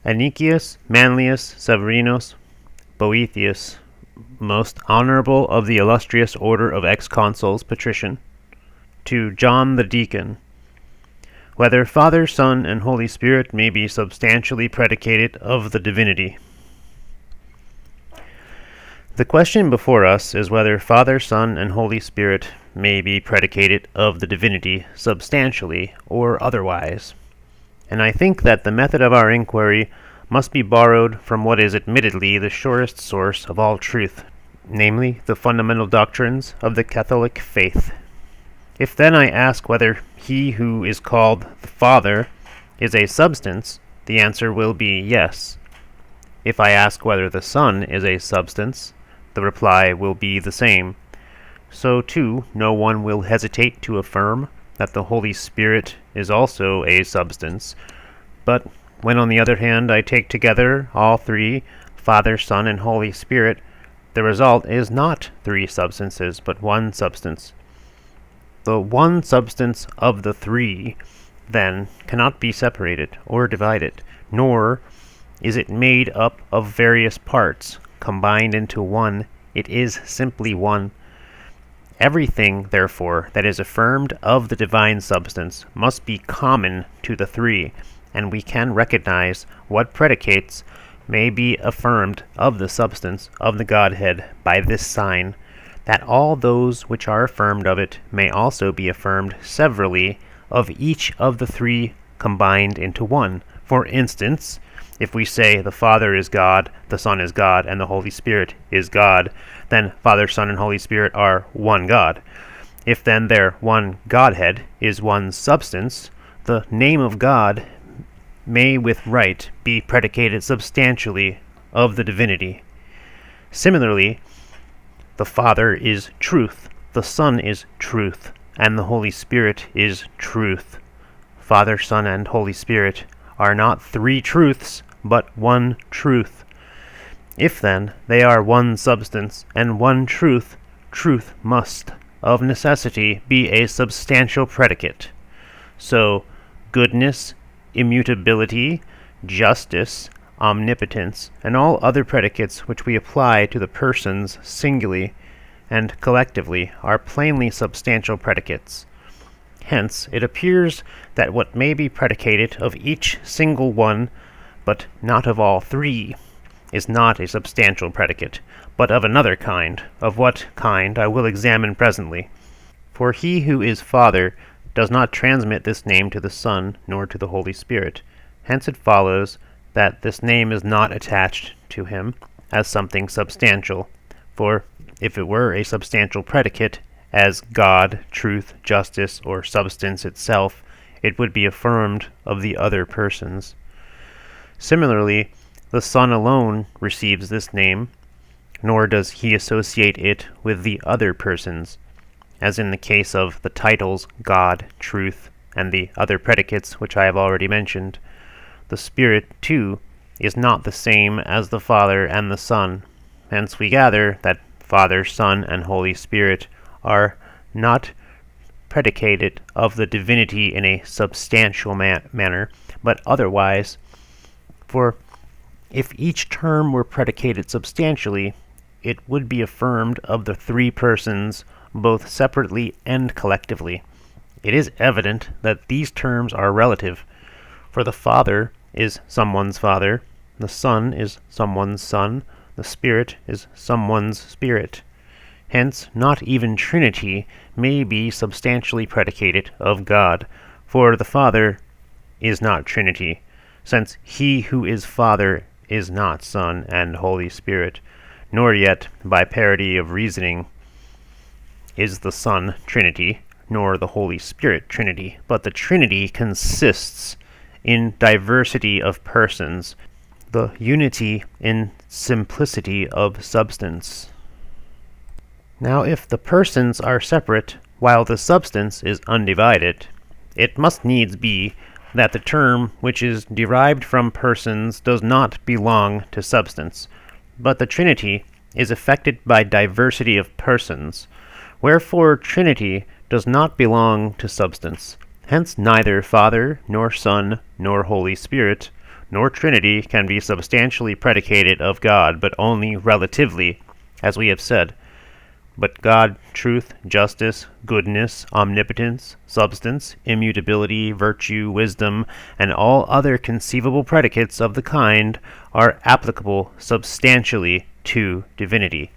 Anicius Manlius Severinus Boethius, most honorable of the illustrious order of ex-consuls patrician, to John the deacon, whether Father, Son, and Holy Spirit may be substantially predicated of the divinity. The question before us is whether Father, Son, and Holy Spirit may be predicated of the divinity substantially or otherwise. And I think that the method of our inquiry must be borrowed from what is admittedly the surest source of all truth, namely the fundamental doctrines of the Catholic faith. If then I ask whether he who is called the Father is a substance, the answer will be yes. If I ask whether the Son is a substance, the reply will be the same. So too, no one will hesitate to affirm that the Holy Spirit is also a substance. But when, on the other hand, I take together all three, Father, Son, and Holy Spirit, the result is not three substances, but one substance. The one substance of the three, then, cannot be separated or divided, nor is it made up of various parts, combined into one. It is simply one. Everything, therefore, that is affirmed of the divine substance must be common to the three, and we can recognize what predicates may be affirmed of the substance of the Godhead by this sign, that all those which are affirmed of it may also be affirmed severally of each of the three combined into one. For instance, if we say the Father is God, the Son is God, and the Holy Spirit is God, then Father, Son, and Holy Spirit are one God. If then their one Godhead is one substance, the name of God may with right be predicated substantially of the divinity. Similarly, the Father is truth, the Son is truth, and the Holy Spirit is truth. Father, Son, and Holy Spirit are not three truths, but one truth. If then they are one substance and one truth, truth must, of necessity, be a substantial predicate. So, goodness, immutability, justice, omnipotence, and all other predicates which we apply to the persons singly and collectively are plainly substantial predicates. Hence, it appears that what may be predicated of each single one, but not of all three, is not a substantial predicate, but of another kind, of what kind I will examine presently. For he who is Father does not transmit this name to the Son, nor to the Holy Spirit. Hence it follows that this name is not attached to him as something substantial, for if it were a substantial predicate, as God, truth, justice, or substance itself, it would be affirmed of the other persons. Similarly, the Son alone receives this name, nor does he associate it with the other persons, as in the case of the titles God, truth, and the other predicates which I have already mentioned. The Spirit, too, is not the same as the Father and the Son. Hence we gather that Father, Son, and Holy Spirit are not predicated of the divinity in a substantial manner, but otherwise. For if each term were predicated substantially, it would be affirmed of the three persons both separately and collectively. It is evident that these terms are relative, for the Father is someone's Father, the Son is someone's Son, the Spirit is someone's Spirit. Hence, not even Trinity may be substantially predicated of God, for the Father is not Trinity, since he who is Father is not Son and Holy Spirit, nor yet, by parity of reasoning, is the Son Trinity, nor the Holy Spirit Trinity, but the Trinity consists in diversity of persons, the unity in simplicity of substance. Now, if the persons are separate, while the substance is undivided, it must needs be that the term which is derived from persons does not belong to substance, but the Trinity is affected by diversity of persons, wherefore Trinity does not belong to substance. Hence neither Father, nor Son, nor Holy Spirit, nor Trinity can be substantially predicated of God, but only relatively, as we have said. But God, truth, justice, goodness, omnipotence, substance, immutability, virtue, wisdom, and all other conceivable predicates of the kind are applicable substantially to divinity.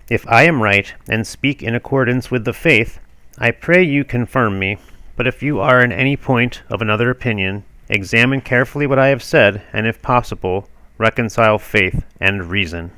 If I am right, and speak in accordance with the faith, I pray you confirm me, but if you are in any point of another opinion, examine carefully what I have said, and if possible, reconcile faith and reason.